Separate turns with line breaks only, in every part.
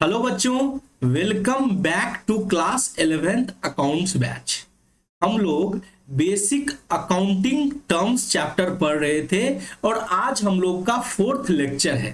Hello बच्चों, welcome back to class 11th accounts batch. हम लोग बेसिक अकाउंटिंग टर्म्स चैप्टर पढ़ रहे थे और आज हम लोग का 4th लेक्चर है।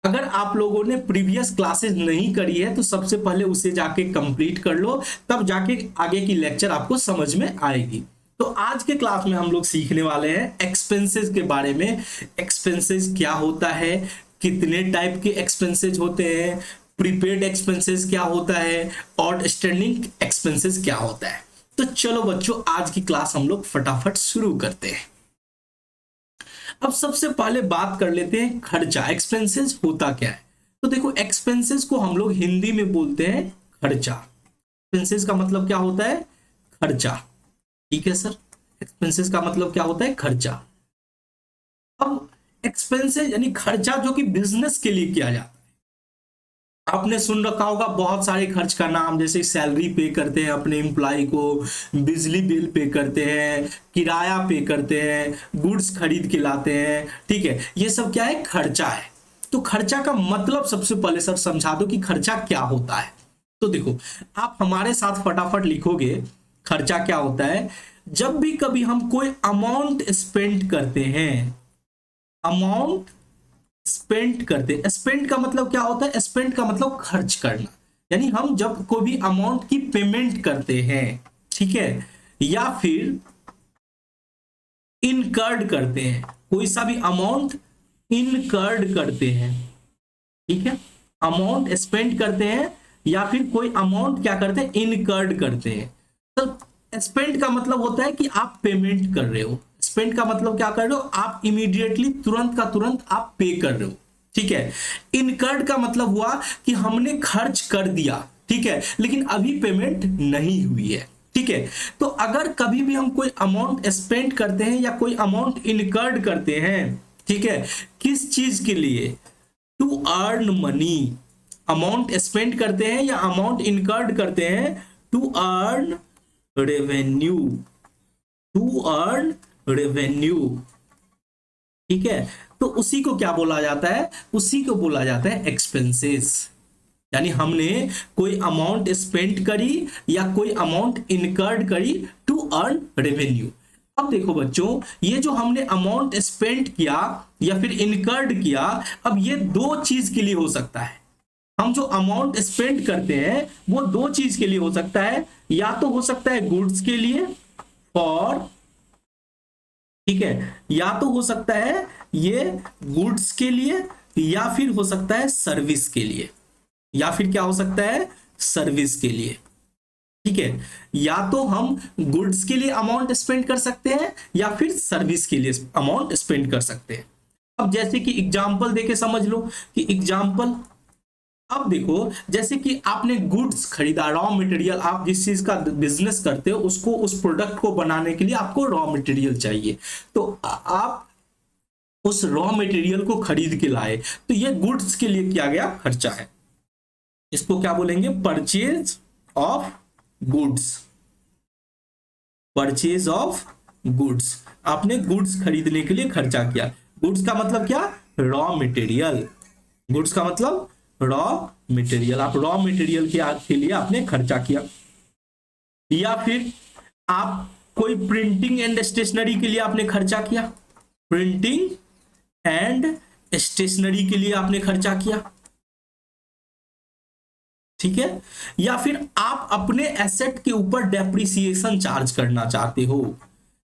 अगर आप लोगों ने प्रीवियस क्लासेस नहीं करी है तो सबसे पहले उसे जाके कंप्लीट कर लो, तब जाके आगे की लेक्चर आपको समझ में आएगी। तो आज के क्लास में हम लोग सीखने वाले हैं एक्सपेंसेस के बारे में। एक्सपेंसेस क्या होता है, कितने टाइप के एक्सपेंसेस होते हैं, प्रीपेड एक्सपेंसेस क्या होता है और स्टैंडिंग एक्सपेंसेस क्या होता है। तो चलो बच्चों, आज की क्लास हम लोग फटाफट शुरू करते हैं। अब सबसे पहले बात कर लेते हैं खर्चा। एक्सपेंसेस होता क्या है? तो देखो, एक्सपेंसेस को हम लोग हिंदी में बोलते हैं खर्चा। एक्सपेंसेस का मतलब क्या होता है? खर्चा। ठीक है सर, एक्सपेंसेस का मतलब क्या होता है? खर्चा। अब एक्सपेंसेस यानी खर्चा जो कि बिजनेस के लिए किया जाता है। आपने सुन रखा होगा बहुत सारे खर्च का नाम, जैसे सैलरी पे करते हैं अपने एम्प्लॉय को, बिजली बिल पे करते हैं, किराया पे करते हैं, गुड्स खरीद के लाते हैं। ठीक है, ये सब क्या है? खर्चा है। तो खर्चा का मतलब सबसे पहले सर समझा दो कि खर्चा क्या होता है। तो देखो, आप हमारे साथ फटाफट लिखोगे खर्चा क्या होता है। जब भी कभी हम कोई अमाउंट स्पेंड करते हैं, अमाउंट स्पेंड करते हैं। स्पेंड का मतलब क्या होता है? स्पेंड का मतलब खर्च करना, यानी हम जब कोई भी अमाउंट की पेमेंट करते हैं, ठीक है, या फिर इनकर्ड करते हैं, कोई सा भी अमाउंट इनकर्ड करते हैं, ठीक है, अमाउंट स्पेंड करते हैं या फिर कोई अमाउंट क्या करते हैं? इनकर्ड करते हैं। तो स्पेंड का मतलब होता है कि आप पेमेंट कर रहे हो। स्पेंड का मतलब क्या कर रहे हो? आप इमीडिएटली तुरंत का तुरंत आप पे कर रहे हो। ठीक है। इनकर्ड का मतलब हुआ कि हमने खर्च कर दिया, ठीक है, लेकिन अभी पेमेंट नहीं हुई है। ठीक है। तो अगर कभी भी हम कोई अमाउंट स्पेंड करते हैं या कोई अमाउंट इनकर्ड करते हैं, ठीक है, किस चीज के लिए? To earn money. Amount spend करते हैं या अमाउंट इनकर्ड करते हैं to earn revenue, to earn revenue. ठीक है। तो उसी को क्या बोला जाता है? उसी को बोला जाता है एक्सपेंसेस। यानी हमने कोई अमाउंट स्पेंड करी या कोई अमाउंट इनकर्ड करी टू अर्न रेवेन्यू। अब देखो बच्चों, ये जो हमने अमाउंट स्पेंड किया या फिर इनकर्ड किया, अब ये दो चीज के लिए हो सकता है। हम जो अमाउंट स्पेंड करते हैं वो दो चीज के लिए हो सकता है। या तो हो सकता है गुड्स के लिए, फॉर, ठीक है, या तो हो सकता है ये गुड्स के लिए, या फिर हो सकता है सर्विस के लिए, या फिर क्या हो सकता है? सर्विस के लिए। ठीक है। या तो हम गुड्स के लिए अमाउंट स्पेंड कर सकते हैं या फिर सर्विस के लिए अमाउंट स्पेंड कर सकते हैं। अब जैसे कि एग्जांपल देके समझ लो कि एग्जांपल, अब देखो, जैसे कि आपने गुड्स खरीदा, रॉ मटेरियल, आप जिस चीज का बिजनेस करते हो उसको, उस प्रोडक्ट को बनाने के लिए आपको रॉ मटेरियल चाहिए। तो आप उस रॉ मटेरियल को खरीद के लाए, तो ये गुड्स के लिए किया गया खर्चा है। इसको क्या बोलेंगे? Purchase of goods. Purchase of goods, आपने गुड्स खरीदने के लिए खर्चा किया। गुड्स का मतलब क्या? Raw material. गुड्स का मतलब रॉ मटेरियल। आप रॉ मटेरियल के लिए आपने खर्चा किया। या फिर आप कोई प्रिंटिंग एंड स्टेशनरी के लिए आपने खर्चा किया। प्रिंटिंग एंड स्टेशनरी के लिए आपने खर्चा किया। ठीक है। या फिर आप अपने एसेट के ऊपर डेप्रिसिएशन चार्ज करना चाहते हो,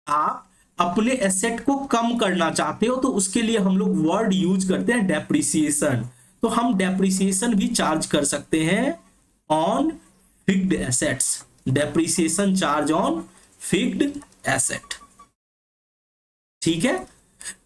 आप अपने एसेट को कम करना चाहते हो, तो उसके लिए हम लोग वर्ड यूज करते हैं डेप्रिसिएशन। तो हम डेप्रिसिएशन भी चार्ज कर सकते हैं on fixed assets. Depreciation charge on fixed asset. ठीक है।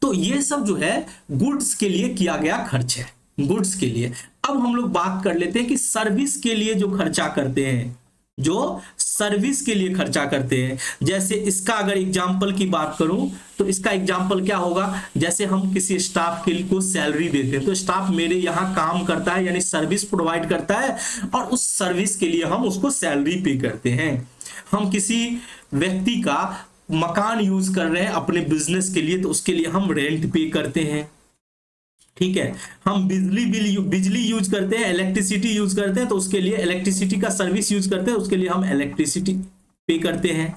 तो ये सब जो है गुड्स के लिए किया गया खर्च है, गुड्स के लिए। अब हम लोग बात कर लेते हैं कि सर्विस के लिए जो खर्चा करते हैं, जो सर्विस के लिए खर्चा करते हैं। जैसे इसका अगर एग्जांपल की बात करूं तो इसका एग्जांपल क्या होगा? जैसे हम किसी स्टाफ के लिए को सैलरी देते हैं, तो स्टाफ मेरे यहाँ काम करता है यानी सर्विस प्रोवाइड करता है, और उस सर्विस के लिए हम उसको सैलरी पे करते हैं। हम किसी व्यक्ति का मकान यूज कर रहे हैं अपने बिजनेस के लिए, तो उसके लिए हम रेंट पे करते हैं। ठीक है, हम बिजली यूज करते हैं, इलेक्ट्रिसिटी यूज करते हैं, तो उसके लिए इलेक्ट्रिसिटी का सर्विस यूज करते हैं, उसके लिए हम इलेक्ट्रिसिटी पे करते हैं,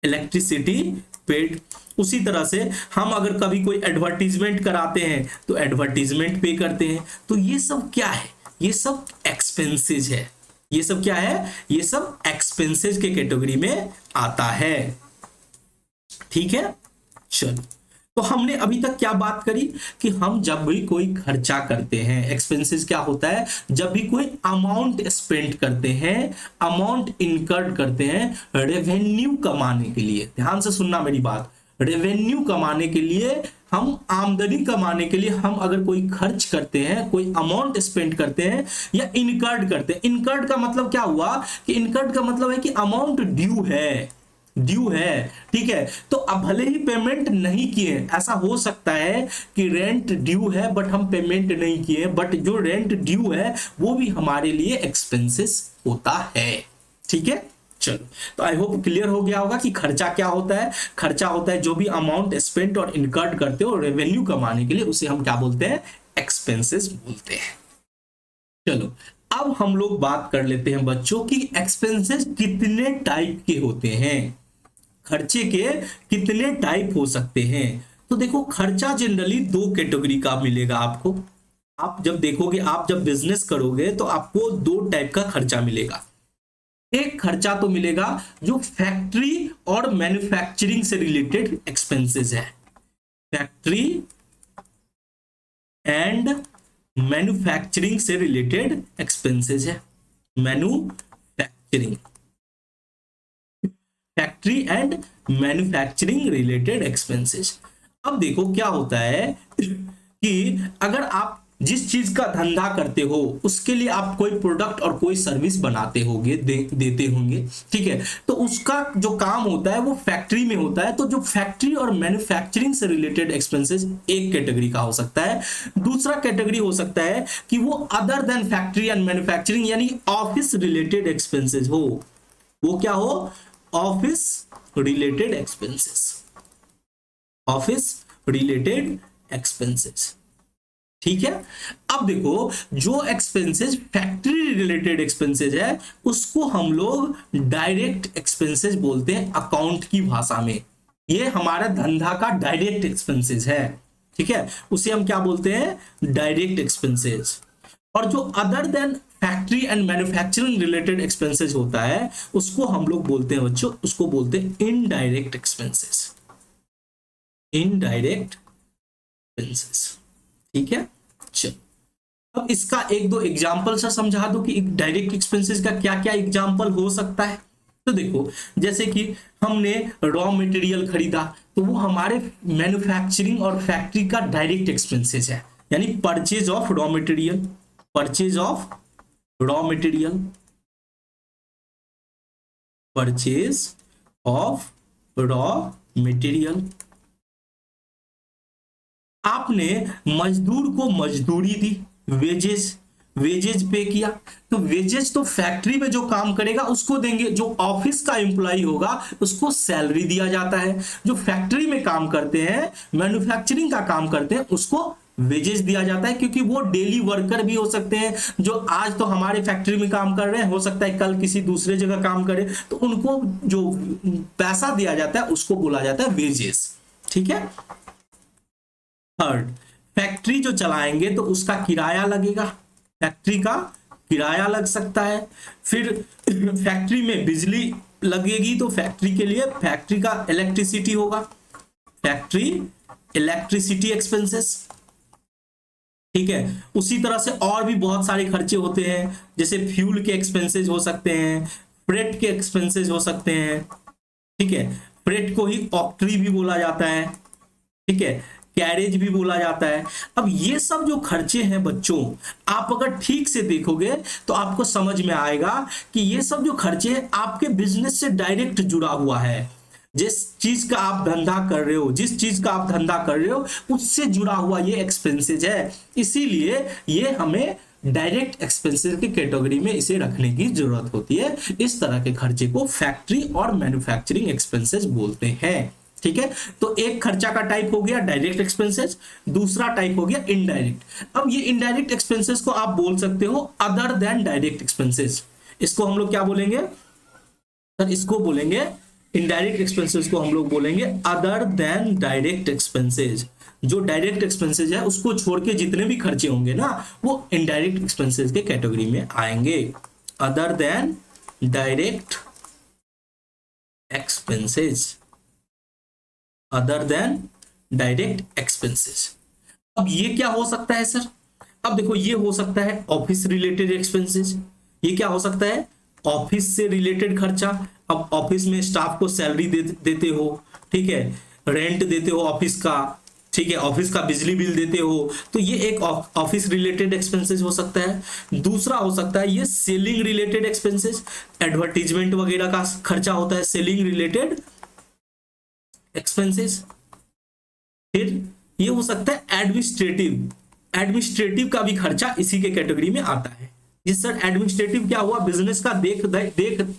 इलेक्ट्रिसिटी पेड। उसी तरह से हम अगर कभी कोई एडवर्टीजमेंट कराते हैं तो एडवर्टीजमेंट पे करते हैं। तो ये सब क्या है, ये सब एक्सपेंसेस है, ये सब क्या है, ये सब एक्सपेंसेस के कैटेगरी में आता है। ठीक है, चलो, तो हमने अभी तक क्या बात करी कि हम जब भी कोई खर्चा करते हैं, एक्सपेंसेस क्या होता है, जब भी कोई अमाउंट स्पेंड करते हैं, अमाउंट इनकर्ड करते हैं रेवेन्यू कमाने के लिए। ध्यान से सुनना मेरी बात, रेवेन्यू कमाने के लिए, हम आमदनी कमाने के लिए हम अगर कोई खर्च करते हैं, कोई अमाउंट स्पेंड करते हैं या इनकर्ड करते हैं। इनकर्ड का मतलब क्या हुआ कि इनकर्ड का मतलब है कि अमाउंट ड्यू है, ड्यू है। ठीक है, तो अब भले ही पेमेंट नहीं किए, ऐसा हो सकता है कि रेंट ड्यू है बट हम पेमेंट नहीं किए, बट जो रेंट ड्यू है वो भी हमारे लिए एक्सपेंसेस होता है। ठीक है, चलो, तो आई होप क्लियर हो गया होगा कि खर्चा क्या होता है। खर्चा होता है जो भी अमाउंट स्पेंड और इनकर्ड करते हो रेवेन्यू कमाने के लिए, उसे हम क्या बोलते हैं, एक्सपेंसेस बोलते हैं। चलो, अब हम लोग बात कर लेते हैं बच्चों की एक्सपेंसेस कितने टाइप के होते हैं, खर्चे के कितने टाइप हो सकते हैं। तो देखो, खर्चा जनरली दो कैटेगरी का मिलेगा आपको। आप जब देखोगे, आप जब बिजनेस करोगे तो आपको दो टाइप का खर्चा मिलेगा। एक खर्चा तो मिलेगा जो फैक्ट्री और मैन्युफैक्चरिंग से रिलेटेड एक्सपेंसेस है, फैक्ट्री एंड मैन्युफैक्चरिंग से रिलेटेड एक्सपेंसेस है, manufacturing, factory and manufacturing related expenses. अब देखो क्या होता है कि अगर आप जिस चीज का धंधा करते हो उसके लिए आप कोई प्रोडक्ट और कोई सर्विस बनाते होंगे, देते होंगे, ठीक है, तो उसका जो काम होता है वो फैक्ट्री में होता है। तो जो फैक्ट्री और मैन्युफैक्चरिंग से रिलेटेड एक्सपेंसेस एक कैटेगरी का हो सकता है। दूसरा कैटेगरी हो सकता है कि वो other than factory and manufacturing यानी ऑफिस रिलेटेड एक्सपेंसेस हो। वो क्या हो, office related expenses, office related expenses. ठीक है, अब देखो, जो एक्सपेंसेस फैक्ट्री रिलेटेड एक्सपेंसेस है उसको हम लोग डायरेक्ट एक्सपेंसेस बोलते हैं अकाउंट की भाषा में। ये हमारा धंधा का डायरेक्ट एक्सपेंसेस है। ठीक है, उसे हम क्या बोलते हैं, डायरेक्ट एक्सपेंसेस। और जो other than factory and manufacturing related expenses होता है उसको हम लोग बोलते हैं बच्चों, उसको बोलते हैं इनडायरेक्ट एक्सपेंसेस, इनडायरेक्ट एक्सपेंसेस। ठीक है, चलो, अब इसका एक दो एग्जांपल से समझा दो कि डायरेक्ट एक्सपेंसेस का क्या क्या एग्जांपल हो सकता है। तो देखो, जैसे कि हमने रॉ मटेरियल खरीदा तो वो हमारे मैन्युफैक्चरिंग और फैक्ट्री का डायरेक्ट एक्सपेंसेस है, यानी purchase of raw material, purchase of raw material, purchase of raw material. आपने मजदूर को मजदूरी दी, वेजेस, वेजेज पे किया, तो वेजेस तो फैक्ट्री में जो काम करेगा उसको देंगे, जो ऑफिस का एम्प्लॉय होगा उसको सैलरी दिया जाता है, जो फैक्ट्री में काम करते हैं, मैन्युफैक्चरिंग का काम करते हैं, उसको वेजेस दिया जाता है, क्योंकि वो डेली वर्कर भी हो सकते हैं, जो आज तो हमारे फैक्ट्री में काम कर रहे हैं, हो सकता है कल किसी दूसरे जगह काम करे, तो उनको जो पैसा दिया जाता है उसको बोला जाता है वेजेस। ठीक है, थर्ड, फैक्ट्री जो चलाएंगे तो उसका किराया लगेगा, फैक्ट्री का किराया लग सकता है। फिर फैक्ट्री में बिजली लगेगी तो फैक्ट्री के लिए फैक्ट्री का इलेक्ट्रिसिटी होगा, फैक्ट्री इलेक्ट्रिसिटी एक्सपेंसेस। ठीक है, उसी तरह से और भी बहुत सारे खर्चे होते हैं, जैसे फ्यूल के एक्सपेंसेस हो सकते हैं, फ्रेट के एक्सपेंसेस हो सकते हैं। ठीक है, फ्रेट को ही ऑक्ट्री भी बोला जाता है, ठीक है, कैरेज भी बोला जाता है। अब ये सब जो खर्चे हैं बच्चों, आप अगर ठीक से देखोगे तो आपको समझ में आएगा कि ये सब जो खर्चे हैं आपके बिजनेस से डायरेक्ट जुड़ा हुआ है। जिस चीज का आप धंधा कर रहे हो, जिस चीज का आप धंधा कर रहे हो उससे जुड़ा हुआ ये एक्सपेंसेस है, इसीलिए ये हमें डायरेक्ट एक्सपेंसेस की कैटेगरी में इसे रखने की जरूरत होती है। इस तरह के खर्चे को फैक्ट्री और मैन्युफैक्चरिंग एक्सपेंसेस बोलते हैं। ठीक है, तो एक खर्चा का टाइप हो गया डायरेक्ट एक्सपेंसेस, दूसरा टाइप हो गया इनडायरेक्ट। अब ये इनडायरेक्ट एक्सपेंसेस को आप बोल सकते हो अदर देन डायरेक्ट एक्सपेंसेस। इसको हम लोग क्या बोलेंगे सर, इसको बोलेंगे इनडायरेक्ट एक्सपेंसेस को हम लोग बोलेंगे अदर देन डायरेक्ट एक्सपेंसेस। जो डायरेक्ट एक्सपेंसेस है उसको छोड़ के जितने भी खर्चे होंगे ना वो इनडायरेक्ट एक्सपेंसेस के कैटेगरी में आएंगे, other than direct expenses, other than direct expenses. अब ये क्या हो सकता है सर, अब देखो ये हो सकता है ऑफिस रिलेटेड एक्सपेंसेस। ये क्या हो सकता है, ऑफिस से रिलेटेड खर्चा। अब ऑफिस में स्टाफ को सैलरी देते हो, ठीक है, रेंट देते हो ऑफिस का, ठीक है, ऑफिस का बिजली बिल देते हो, तो ये एक ऑफिस रिलेटेड एक्सपेंसेस हो सकता है। दूसरा हो सकता है ये सेलिंग रिलेटेड एक्सपेंसेस, एडवर्टीजमेंट वगैरह का खर्चा होता है, सेलिंग रिलेटेड एक्सपेंसेस। फिर ये हो सकता है एडमिनिस्ट्रेटिव, एडमिनिस्ट्रेटिव का भी खर्चा इसी के कैटेगरी में आता है। जी सर, एडमिनिस्ट्रेटिव क्या हुआ, बिजनेस का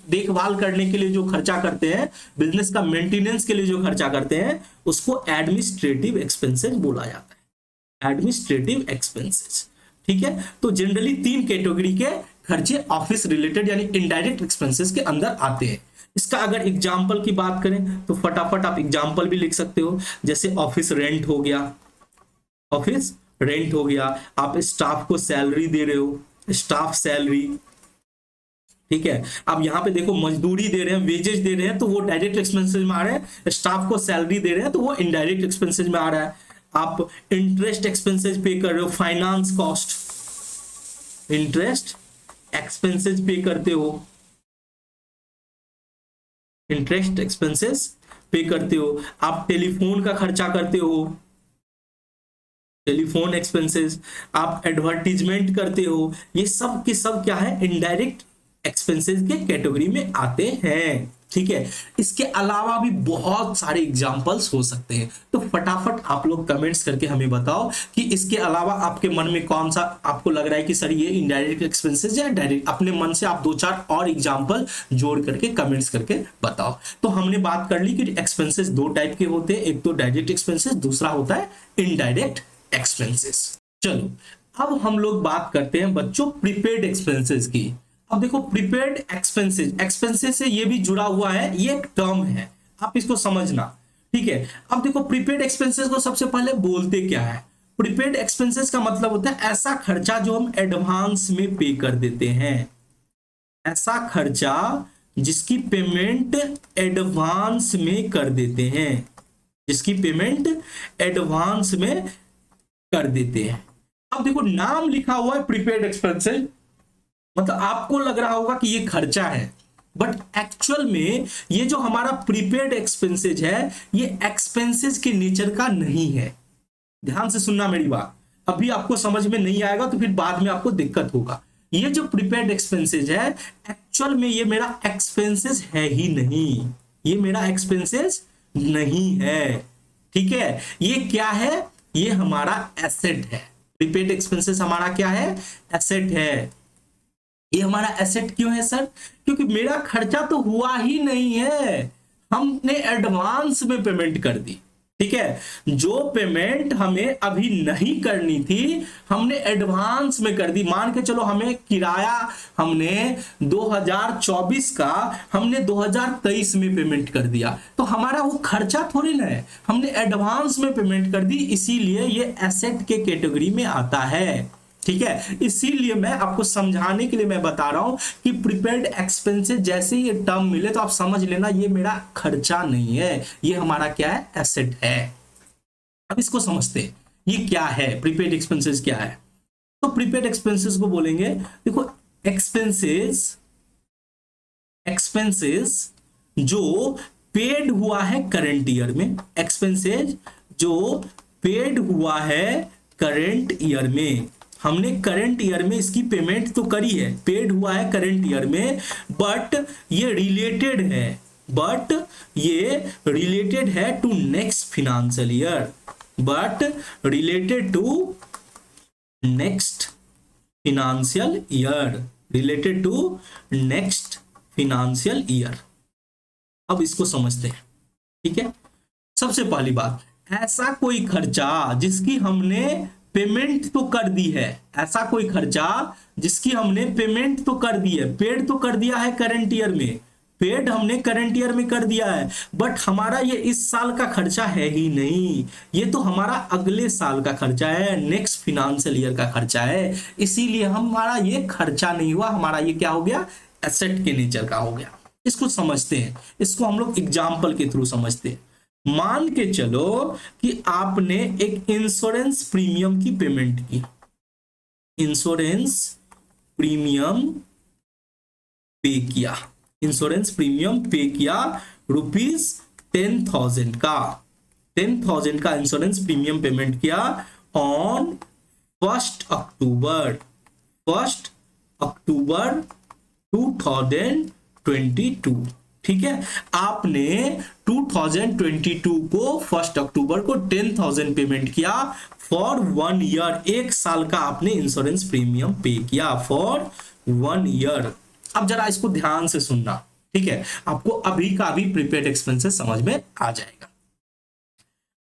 देखभाल करने के लिए जो खर्चा करते हैं, बिजनेस का मेंटेनेंस के लिए जो खर्चा करते हैं उसको एडमिनिस्ट्रेटिव एक्सपेंसेस बोला जाता है, एडमिनिस्ट्रेटिव एक्सपेंसेस। ठीक है, तो जनरली 3 कैटेगरी के खर्चे ऑफिस रिलेटेड यानी इनडायरेक्ट एक्सपेंसेस के अंदर आते हैं। इसका अगर एग्जाम्पल की बात करें तो फटाफट आप एग्जाम्पल भी लिख सकते हो, जैसे ऑफिस रेंट हो गया, ऑफिस रेंट हो गया, आप स्टाफ को सैलरी दे रहे हो, स्टाफ सैलरी, ठीक है। अब यहाँ पे देखो मजदूरी दे रहे हैं, वेजेस दे रहे हैं, तो वो डायरेक्ट एक्सपेंसेस में आ रहे हैं, स्टाफ को सैलरी दे रहे हैं तो वो इनडायरेक्ट एक्सपेंसेस में आ रहा है। आप इंटरेस्ट एक्सपेंसेस पे कर रहे हो, फाइनेंस कॉस्ट, इंटरेस्ट एक्सपेंसेस पे करते हो, इंटरेस्ट एक्सपेंसेस पे करते हो। आप टेलीफोन का खर्चा करते हो, टेलीफोन एक्सपेंसेस, आप एडवर्टीजमेंट करते हो, ये सब के सब क्या है, इनडायरेक्ट एक्सपेंसेस के कैटेगरी में आते हैं। ठीक है, इसके अलावा भी बहुत सारे एग्जांपल्स हो सकते हैं, तो फटाफट आप लोग कमेंट्स करके हमें बताओ कि इसके अलावा आपके मन में कौन सा आपको लग रहा है कि सर ये इनडायरेक्ट एक्सपेंसेस या डायरेक्ट। अपने मन से आप 2-4 और एग्जांपल जोड़ करके कमेंट्स करके बताओ। तो हमने बात कर ली कि एक्सपेंसेस 2 टाइप के होते हैं, एक तो डायरेक्ट एक्सपेंसेस, दूसरा होता है इनडायरेक्ट एक्सपेंसेस। चलो अब हम लोग बात करते हैं बच्चों प्रीपेड एक्सपेंसेस की। अब देखो प्रीपेड एक्सपेंसेस, एक्सपेंसेस से ये भी जुड़ा हुआ है, ये एक टर्म है, आप इसको समझना। ठीक है, अब देखो प्रीपेड एक्सपेंसेस को सबसे पहले बोलते क्या है। प्रीपेड एक्सपेंसेस का मतलब होता है ऐसा खर्चा जो हम एडवांस में पे कर देते हैं, ऐसा खर्चा जिसकी पेमेंट एडवांस में कर देते हैं, जिसकी पेमेंट एडवांस में कर देते हैं। अब देखो नाम लिखा हुआ है प्रीपेड एक्सपेंसेस, मतलब आपको लग रहा होगा कि ये खर्चा है, बट एक्चुअल में ये जो हमारा प्रीपेड एक्सपेंसेस है ये एक्सपेंसेस के नेचर का नहीं है। ध्यान से सुनना मेरी बात, अभी आपको समझ में नहीं आएगा तो फिर बाद में आपको दिक्कत होगा। ये जो प्रीपेड एक्सपेंसेस है एक्चुअल में ये मेरा एक्सपेंसेस है ही नहीं, ये मेरा एक्सपेंसेस नहीं है। ठीक है, ये क्या है, ये हमारा एसेट है। प्रीपेड एक्सपेंसेस हमारा क्या है, एसेट है। ये हमारा एसेट क्यों है सर, क्योंकि मेरा खर्चा तो हुआ ही नहीं है, हमने एडवांस में पेमेंट कर दी। ठीक है, जो पेमेंट हमें अभी नहीं करनी थी हमने एडवांस में कर दी। मान के चलो हमें किराया हमने 2024 का हमने 2023 में पेमेंट कर दिया, तो हमारा वो खर्चा थोड़ी ना है, हमने एडवांस में पेमेंट कर दी, इसीलिए ये एसेट के कैटेगरी में आता है। ठीक है, इसीलिए मैं आपको समझाने के लिए मैं बता रहा हूं कि प्रीपेड एक्सपेंसेस जैसे ये टर्म मिले तो आप समझ लेना ये मेरा खर्चा नहीं है, ये हमारा क्या है, एसेट है। अब इसको समझते हैं ये क्या है, प्रीपेड एक्सपेंसेस क्या है। तो प्रीपेड एक्सपेंसेस को बोलेंगे, देखो एक्सपेंसेस, एक्सपेंसेस जो पेड हुआ है करंट ईयर में, एक्सपेंसेस जो पेड हुआ है करंट ईयर में, हमने करंट ईयर में इसकी पेमेंट तो करी है, पेड हुआ है करंट ईयर में, बट ये रिलेटेड है, बट ये रिलेटेड है to next financial year, but related to next financial year, related to next financial year. अब इसको समझते हैं। ठीक है, सबसे पहली बात, ऐसा कोई खर्चा जिसकी हमने पेमेंट तो कर दी है, ऐसा कोई खर्चा जिसकी हमने पेमेंट तो कर दी है, पेड तो कर दिया है करंट ईयर में, पेड हमने करंट ईयर में कर दिया है, बट हमारा ये इस साल का खर्चा है ही नहीं, ये तो हमारा अगले साल का खर्चा है, नेक्स्ट फिनेंशियल ईयर का खर्चा है, इसीलिए हमारा ये खर्चा नहीं हुआ, हमारा ये क्या हो गया, एसेट के नेचर का हो गया। इसको समझते हैं, इसको हम लोग एग्जाम्पल के थ्रू समझते हैं। मान के चलो कि आपने एक इंश्योरेंस प्रीमियम की पेमेंट की, इंश्योरेंस प्रीमियम पे किया, इंश्योरेंस प्रीमियम पे किया ₹10,000 का, 10,000 का इंश्योरेंस प्रीमियम पेमेंट किया ऑन 1 अक्टूबर 2022। ठीक है, आपने 2022 को 1 अक्टूबर को 10,000 पेमेंट किया फॉर 1 ईयर, एक साल का आपने इंश्योरेंस प्रीमियम पे किया फॉर 1 ईयर। अब जरा इसको ध्यान से सुनना, ठीक है, आपको अभी का भी प्रीपेड एक्सपेंसेस समझ में आ जाएगा।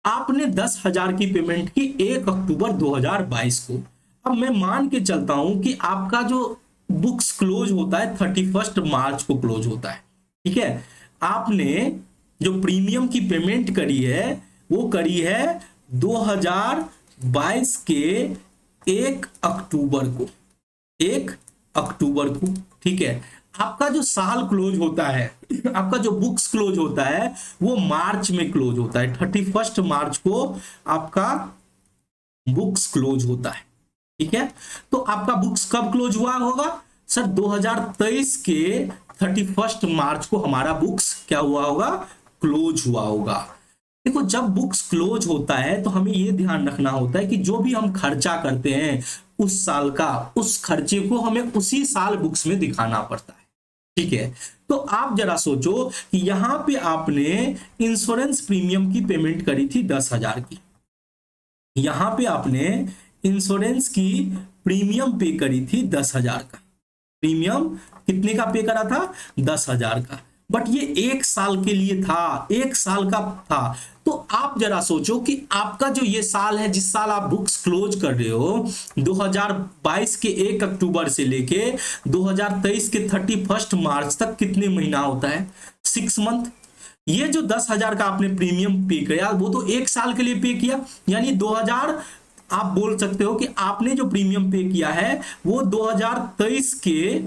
आपने 10,000 की पेमेंट की 1 अक्टूबर 2022 को। अब मैं मान के चलता हूं कि आपका जो बुक्स क्लोज होता है 31 मार्च को क्लोज होता है, ठीक है, आपने जो प्रीमियम की पेमेंट करी है वो करी है 2022 के 1 अक्टूबर को, 1 अक्टूबर को, ठीक है। आपका जो साल क्लोज होता है, आपका जो बुक्स क्लोज होता है वो मार्च में क्लोज होता है, 31 मार्च को आपका बुक्स क्लोज होता है, ठीक है। तो आपका बुक्स कब क्लोज हुआ होगा सर, 2023 के 31 मार्च को हमारा बुक्स क्या हुआ होगा, क्लोज हुआ होगा। देखो, जब बुक्स क्लोज होता है तो हमें यह ध्यान रखना होता है कि जो भी हम खर्चा करते हैं उस साल का, उस खर्चे को हमें उसी साल बुक्स में दिखाना पड़ता है, ठीक है। तो आप जरा सोचो कि यहां पे आपने इंश्योरेंस प्रीमियम की पेमेंट करी थी 10,000 की, यहां पे आपने इंश्योरेंस की प्रीमियम पे करी थी 10,000 का, प्रीमियम कितने का पे करा था, 10,000 का, बट ये 1 साल के लिए था, 1 साल का था। तो आप जरा सोचो कि आपका जो ये साल है, जिस साल आप बुक्स क्लोज कर रहे हो, 2022 के 1 अक्टूबर से लेके 2023 के 31 मार्च तक कितने महीना होता है, 6 मंथ। ये जो 10,000 का आपने प्रीमियम पे किया वो तो 1 साल के लिए पे किया, यानी 2000, आप बोल सकते हो कि आपने जो प्रीमियम पे किया है वो 2023 के,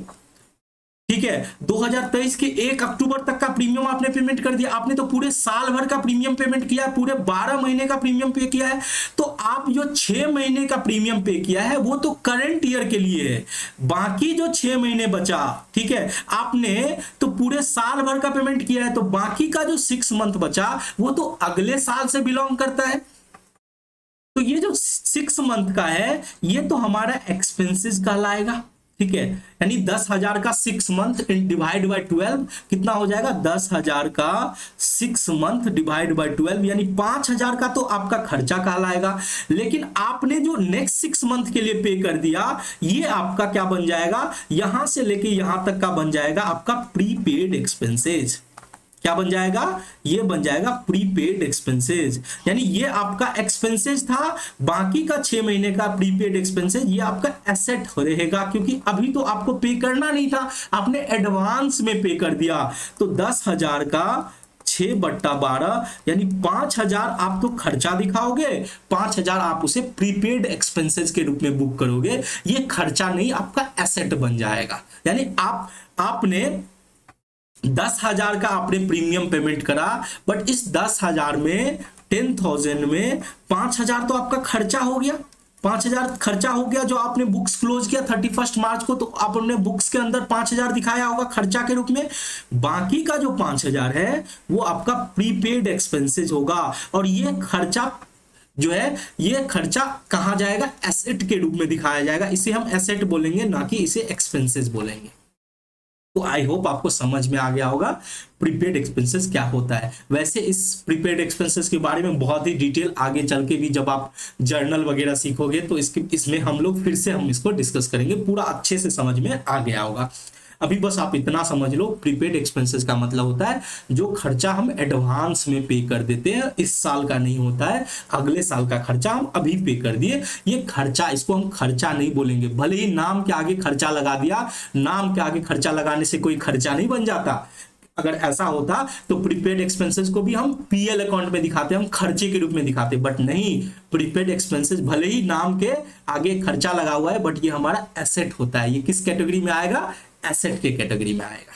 ठीक है, 2023 के 1 अक्टूबर तक का प्रीमियम आपने पेमेंट कर दिया। आपने तो पूरे साल भर का प्रीमियम पेमेंट किया है, पूरे 12 महीने का प्रीमियम पे किया है। तो आप जो 6 महीने का प्रीमियम पे किया है वो तो करंट ईयर के लिए है, बाकी जो 6 महीने बचा, ठीक है, आपने तो पूरे साल भर का पेमेंट किया है, तो बाकी का जो 6 मंथ बचा वो तो अगले साल से बिलोंग करता है। तो ये जो 6 मंथ का है ये तो हमारा एक्सपेंसेस कहलाएगा, ठीक है, यानी 10,000 का 6 मंथ डिवाइड बाय 12 कितना हो जाएगा, 10,000 का 6 मंथ डिवाइड बाय 12 यानी 5,000 का तो आपका खर्चा कहलाएगा। लेकिन आपने जो नेक्स्ट 6 मंथ के लिए पे कर दिया ये आपका क्या बन जाएगा, यहां से लेके यहां तक का बन जाएगा आपका प्रीपेड एक्सपेंसेस। क्या बन जाएगा, ये बन जाएगा प्रीपेड एक्सपेंसेस, यानी ये आपका एक्सपेंसेस था, बाकी का 6 महीने का प्रीपेड एक्सपेंसेस ये आपका एसेट रहेगा, क्योंकि अभी तो आपको पे करना नहीं था, आपने एडवांस में पे कर दिया। तो 10,000 का 6/12 यानी 5,000 आप तो खर्चा दिखाओगे, 5,000 आप उसे प्रीपेड एक्सपेंसेस के रूप में बुक करोगे, ये खर्चा नहीं आपका एसेट बन जाएगा। यानी आपने 10,000 का आपने प्रीमियम पेमेंट करा, बट इस 10,000 में 10,000 में 5,000 तो आपका खर्चा हो गया, 5,000 खर्चा हो गया जो आपने बुक्स क्लोज किया 31 मार्च को, तो आपने बुक्स के अंदर 5,000 दिखाया होगा खर्चा के रूप में। बाकी का जो 5,000 है वो आपका प्रीपेड एक्सपेंसेस होगा, और ये खर्चा जो है ये खर्चा कहाँ जाएगा, एसेट के रूप में दिखाया जाएगा, इसे हम एसेट बोलेंगे ना कि इसे एक्सपेंसेस बोलेंगे। तो आई होप आपको समझ में आ गया होगा प्रीपेड एक्सपेंसेस क्या होता है। वैसे इस प्रीपेड एक्सपेंसेस के बारे में बहुत ही डिटेल आगे चल के भी जब आप जर्नल वगैरह सीखोगे तो इसमें हम लोग फिर से हम इसको डिस्कस करेंगे, पूरा अच्छे से समझ में आ गया होगा। अभी बस आप इतना समझ लो, प्रीपेड एक्सपेंसेस का मतलब होता है जो खर्चा हम एडवांस में पे कर देते हैं, इस साल का नहीं होता है, अगले साल का खर्चा हम अभी पे कर दिए, ये खर्चा, इसको हम खर्चा नहीं बोलेंगे। भले ही नाम के आगे खर्चा लगा दिया, नाम के आगे खर्चा लगाने से कोई खर्चा नहीं बन जाता। अगर ऐसा होता तो प्रीपेड एक्सपेंसेस को भी हम पीएल अकाउंट में दिखाते, हम खर्चे के रूप में दिखाते, बट नहीं, प्रीपेड एक्सपेंसेस भले ही नाम के आगे खर्चा लगा हुआ है, बट ये हमारा एसेट होता है। ये किस कैटेगरी में आएगा? एसेट के कैटेगरी में आएगा।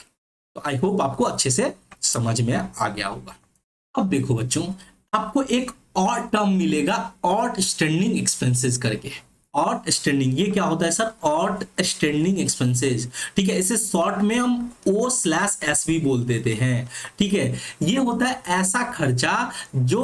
तो आई होप आपको अच्छे से समझ में आ गया होगा। अब देखो बच्चों, आपको एक और टर्म मिलेगा, आउटस्टैंडिंग एक्सपेंसेस करके। आउटस्टैंडिंग, ये क्या होता है सर? आउटस्टैंडिंग एक्सपेंसेस, ठीक है, इसे शॉर्ट में हम O/S भी बोल देते हैं, ठीक है। ये होता है ऐसा खर्चा जो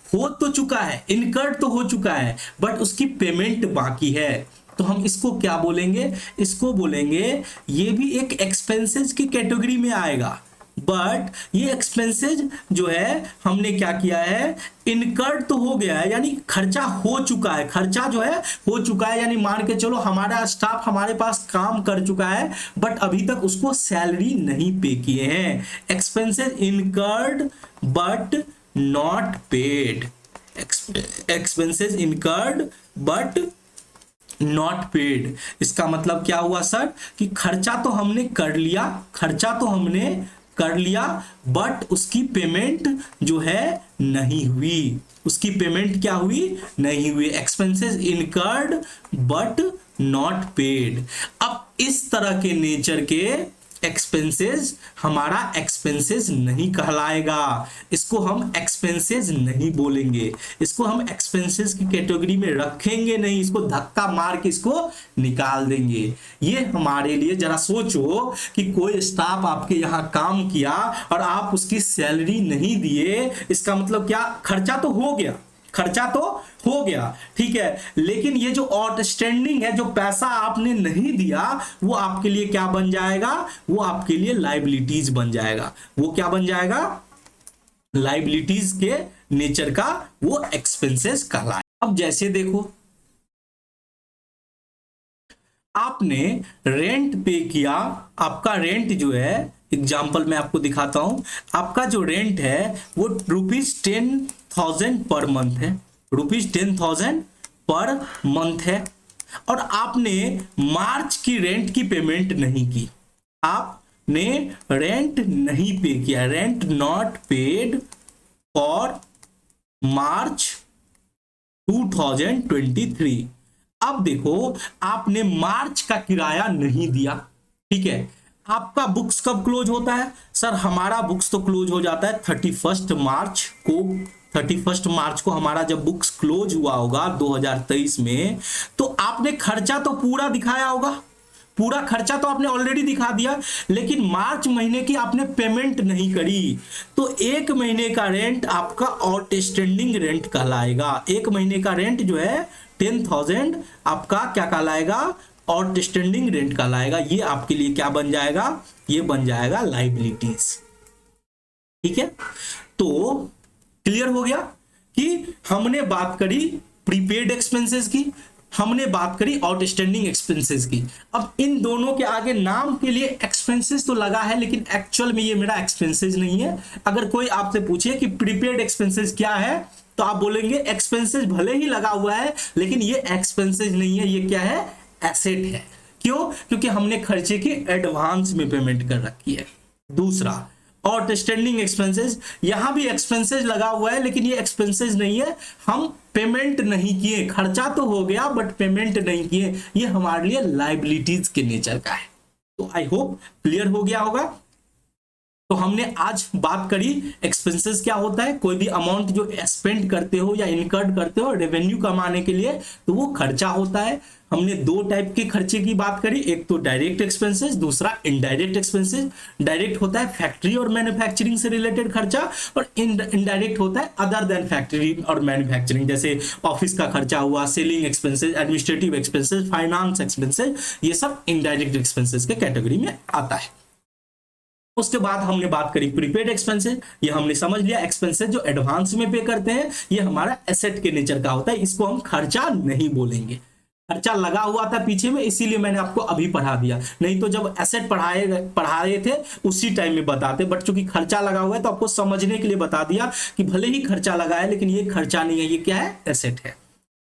हो तो चुका है, इनकर्ड तो हो चुका है, बट उसकी पेमेंट बाकी है, तो हम इसको क्या बोलेंगे? इसको बोलेंगे, ये भी एक एक्सपेंसेस की कैटेगरी में आएगा, बट ये एक्सपेंसेस जो है हमने क्या किया है? इनकर्ड तो हो गया है, यानी खर्चा हो चुका है, खर्चा जो है हो चुका है, यानी मान के चलो हमारा स्टाफ हमारे पास काम कर चुका है, बट अभी तक उसको सैलरी नहीं पे किए हैं। Expenses incurred but not paid, expenses incurred but not paid. इसका मतलब क्या हुआ सर? कि खर्चा तो हमने कर लिया, खर्चा तो हमने कर लिया, बट उसकी पेमेंट जो है नहीं हुई, उसकी पेमेंट क्या हुई? नहीं हुई। Expenses incurred but not paid. अब इस तरह के नेचर के एक्सपेंसेस हमारा एक्सपेंसेस नहीं कहलाएगा, इसको हम एक्सपेंसेस नहीं बोलेंगे, इसको हम एक्सपेंसेस की कैटेगरी में रखेंगे नहीं, इसको धक्का मार के इसको निकाल देंगे। ये हमारे लिए, जरा सोचो कि कोई स्टाफ आपके यहाँ काम किया और आप उसकी सैलरी नहीं दिए, इसका मतलब क्या? खर्चा तो हो गया, खर्चा तो हो गया, ठीक है, लेकिन ये जो आउटस्टैंडिंग है, जो पैसा आपने नहीं दिया, वो आपके लिए क्या बन जाएगा? वो आपके लिए लाइबिलिटीज बन जाएगा। वो क्या बन जाएगा? लाइबिलिटीज के नेचर का वो एक्सपेंसेस कहलाए। अब जैसे देखो, आपने रेंट पे किया, आपका रेंट जो है, एग्जाम्पल मैं आपको दिखाता हूं, आपका जो रेंट है वो ₹10,000 पर मंथ है, ₹10,000 पर मंथ है, और आपने मार्च की रेंट की पेमेंट नहीं की, आपने रेंट नहीं पे किया, rent not paid for March 2023। अब देखो, आपने मार्च का किराया नहीं दिया, ठीक है, आपका बुक्स कब क्लोज होता है? सर हमारा बुक्स तो क्लोज हो जाता है 31 मार्च को। 31 मार्च को हमारा जब बुक्स क्लोज हुआ होगा 2023 में, तो आपने खर्चा तो पूरा दिखाया होगा, पूरा खर्चा तो आपने ऑलरेडी दिखा दिया, लेकिन मार्च महीने की आपने पेमेंट नहीं करी, तो एक महीने का रेंट आपका आउटस्टैंडिंग रेंट कहलाएगा। एक महीने का रेंट जो है 10,000 आपका क्या कहलाएगा? आउटस्टैंडिंग रेंट कहलाएगा। ये आपके लिए क्या बन जाएगा? ये बन जाएगा लाइबिलिटीज, ठीक है। तो क्लियर हो गया कि हमने बात करी प्रीपेड एक्सपेंसेस की, हमने बात करी आउटस्टैंडिंग एक्सपेंसेस की। अब इन दोनों के आगे नाम के लिए एक्सपेंसेस तो लगा है, लेकिन एक्चुअल में ये मेरा एक्सपेंसेस नहीं है। अगर कोई आपसे पूछे कि प्रीपेड एक्सपेंसेस क्या है, तो आप बोलेंगे एक्सपेंसेस भले ही लगा हुआ है, लेकिन ये एक्सपेंसेस नहीं है, ये क्या है? एसेट है। क्यों? क्योंकि हमने खर्चे की एडवांस में पेमेंट कर रखी है। दूसरा, आउटस्टैंडिंग एक्सपेंसेस, यहां भी एक्सपेंसेस लगा हुआ है, लेकिन ये एक्सपेंसेस नहीं है, हम पेमेंट नहीं किए, खर्चा तो हो गया बट पेमेंट नहीं किए, ये हमारे लिए लाइबिलिटीज के नेचर का है। तो आई होप क्लियर हो गया होगा। तो हमने आज बात करी एक्सपेंसेस क्या होता है, कोई भी अमाउंट जो स्पेंड करते हो या इनकर्ड करते हो रेवेन्यू कमाने के लिए, तो वो खर्चा होता है। हमने दो टाइप के खर्चे की बात करी, एक तो डायरेक्ट एक्सपेंसेस, दूसरा इनडायरेक्ट एक्सपेंसेस। डायरेक्ट होता है फैक्ट्री और मैन्युफैक्चरिंग से रिलेटेड खर्चा, और इनडायरेक्ट होता है अदर देन फैक्ट्री और मैन्युफैक्चरिंग, जैसे ऑफिस का खर्चा हुआ, selling expenses, administrative expenses, finance expenses, ये सब इनडायरेक्ट एक्सपेंसेस के कैटेगरी में आता है। उसके बाद हमने बात करी प्रीपेड एक्सपेंसेस, ये हमने समझ लिया एक्सपेंसेस जो एडवांस में पे करते हैं, ये हमारा एसेट के नेचर का होता है, इसको हम खर्चा नहीं बोलेंगे। खर्चा लगा हुआ था पीछे में, इसीलिए मैंने आपको अभी पढ़ा दिया, नहीं तो जब एसेट पढ़ाए थे उसी टाइम में बताते, बट चूंकि खर्चा लगा हुआ है तो आपको समझने के लिए बता दिया कि भले ही खर्चा लगा है लेकिन ये खर्चा नहीं है, ये क्या है, एसेट है।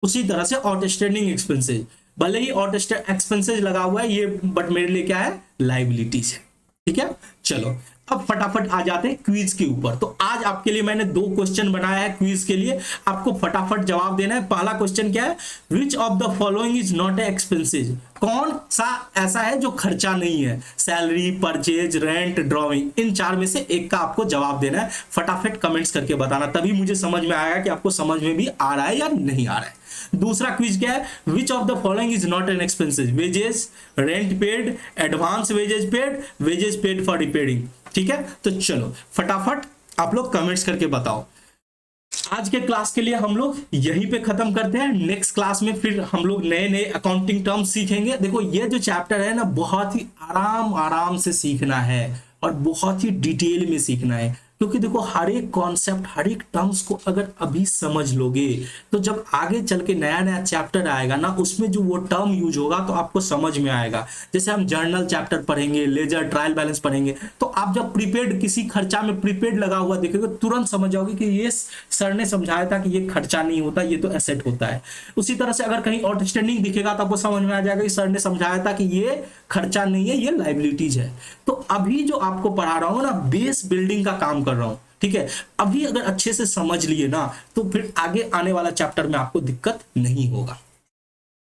उसी तरह से आउटस्टैंडिंग एक्सपेंसेज, भले ही आउटस्टैंडिंग एक्सपेंसेज लगा हुआ है ये, बट मेरे लिए क्या है, लाइबिलिटीज है। ठीक है, चलो अब फटाफट आ जाते हैं क्विज के ऊपर। तो आज आपके लिए मैंने 2 क्वेश्चन बनाया है क्विज के लिए, आपको फटाफट जवाब देना है। पहला क्वेश्चन क्या है, which of the following is not a expenses, कौन सा ऐसा है जो खर्चा नहीं है, सैलरी, परचेज, रेंट, ड्रॉइंग, इन 4 में से एक का आपको जवाब देना है। फटाफट कमेंट्स करके बताना, तभी मुझे समझ में आएगा कि आपको समझ में भी आ रहा है या नहीं आ रहा है। दूसरा क्विज क्या है, which of the following is not an expenses, wages, rent paid, advance wages paid, wages paid for repairing. ठीक है, तो चलो फटाफट आप लोग कमेंट्स करके बताओ। आज के क्लास के लिए हम लोग यहीं पे खत्म करते हैं, नेक्स्ट क्लास में फिर हम लोग नए नए अकाउंटिंग टर्म्स सीखेंगे। देखो ये जो चैप्टर है ना, बहुत ही आराम से सीखना है और बहुत ही डिटेल में सीखना है, क्योंकि देखो हर एक कॉन्सेप्ट, हर एक टर्म्स को अगर अभी समझ लोगे तो जब आगे चल के नया नया चैप्टर आएगा ना, उसमें जो वो टर्म यूज होगा तो आपको समझ में आएगा। जैसे हम जर्नल चैप्टर पढ़ेंगे, लेजर, ट्रायल बैलेंस पढ़ेंगे, तो आप जब प्रीपेड, किसी खर्चा में प्रीपेड लगा हुआ देखेंगे तुरंत समझ जाओगे कि ये सर ने समझाया था कि ये खर्चा नहीं होता, ये तो एसेट होता है। उसी तरह से अगर कहीं आउटस्टैंडिंग दिखेगा तो आपको समझ में आ जाएगा कि सर ने समझाया था कि ये खर्चा नहीं है, ये लाइबिलिटीज है। तो अभी जो आपको पढ़ा रहा हूं ना, बेस बिल्डिंग का काम कर रहा हूं। ठीक है, अभी अगर अच्छे से समझ लिए ना तो फिर आगे आने वाला चैप्टर में आपको दिक्कत नहीं होगा।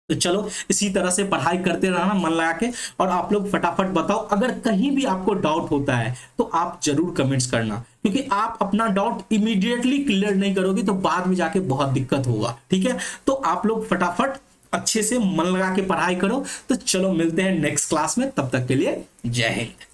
तो चलो इसी तरह से पढ़ाई करते रहना मन लगा के, और आप लोग फटाफट बताओ अगर कहीं भी आपको डाउट होता है तो आप जरूर कमेंट्स करना, क्योंकि आप अपना डाउट इमीडिएटली क्लियर नहीं करोगे तो बाद में जाके बहुत दिक्कत होगा। ठीक है, तो आप लोग फटाफट अच्छे से मन लगा के पढ़ाई करो। तो चलो मिलते हैं नेक्स्ट क्लास में, तब तक के लिए जय हिंद।